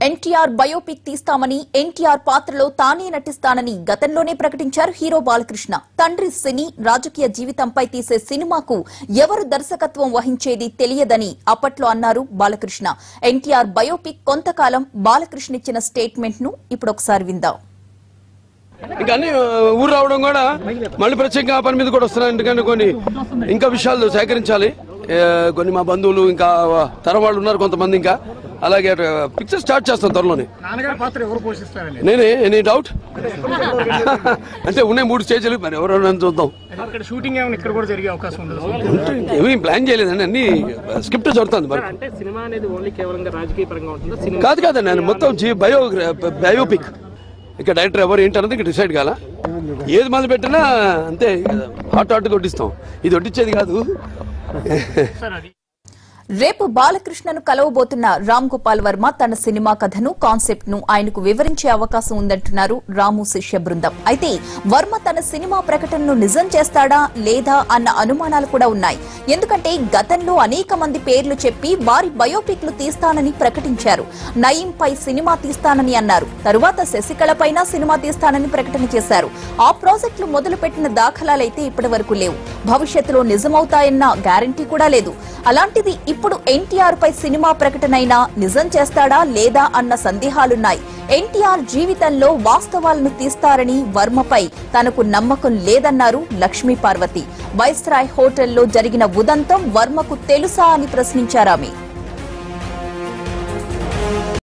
NTR biopic తీస్తామని NTR పాత్రలో తానే నటిస్తానని గతంలోనే ప్రకటించారు హీరో బాలకృష్ణ. తండ్రి సినీ రాజకీయ జీవితంపై తీసే సినిమాకు ఎవరు దర్శకత్వం వహించేది తెలియదని అప్పట్లో అన్నారు బాలకృష్ణ. ఎన్టీఆర్ బయోపిక్ కొంతకాలం బాలకృష్ణ ఇచ్చిన స్టేట్మెంట్ ను ఇప్పుడు ఒకసారి విందాం. ఇంకా అన్ని ఊరు రావడం కూడా మళ్ళీ ప్రత్యేకంగా పని మీద కూడా వస్తున్నాయి. ఎందుకంటే కొన్ని ఇంకా విషయాలు సేకరించాలి. కొన్ని మా బంధువులు ఇంకా తరవాళ్ళు ఉన్నారు కొంతమంది. ఇంకా అలాగే పిక్చర్ స్టార్ట్ చేస్తాం త్వరలోనే. నేనే ఎనీ డౌట్ అంటే ఉన్నాయి 3 స్టేజ్లు, మరి ఎవరైనా చూద్దాం. ఏమీ ప్లాన్ చేయలేదండి, అన్ని స్క్రిప్ట్ జరుగుతుంది. కాదండి, నేను మొత్తం బయోపిక్. ఇక డైరెక్టర్ ఎవరు ఏంటన్నది ఇక డిసైడ్ కాల. ఏది మొదలు పెట్టినా అంతే హాట్ కొట్టిస్తాం. ఇది వడ్డించేది కాదు. రేపు బాలకృష్ణను కలవబోతున్న రామ్ గోపాల్ వర్మ తన సినిమా కథను, కాన్సెప్ట్ ను ఆయనకు వివరించే అవకాశం ఉందంటున్నారు రాము శిష్య బృందం. అయితే వర్మ తన సినిమా ప్రకటనను నిజం చేస్తాడా లేదా అన్న అనుమానాలు కూడా ఉన్నాయి. ఎందుకంటే గతంలో అనేక మంది పేర్లు చెప్పి వారి బయోపిక్లు తీస్తానని ప్రకటించారు. నయీంపై సినిమా తీస్తానని అన్నారు. తరువాత శశికళ పైన సినిమా తీస్తానని ప్రకటన చేశారు. ఆ ప్రాజెక్టులు మొదలుపెట్టిన దాఖలాలైతే ఇప్పటి వరకు లేవు. భవిష్యత్తులో నిజమవుతాయన్న గ్యారంటీ కూడా లేదు. అలాంటిది ఇప్పుడు ఎన్టీఆర్ పై సినిమా ప్రకటనైనా నిజం చేస్తాడా లేదా అన్న సందేహాలున్నాయి. ఎన్టీఆర్ జీవితంలో వాస్తవాలను తీస్తారని వర్మపై తనకు నమ్మకం లేదన్నారు లక్ష్మీ పార్వతి. వైస్రాయ్ హోటల్లో జరిగిన ఉదంతం వర్మకు తెలుసా అని ప్రశ్నించారామె.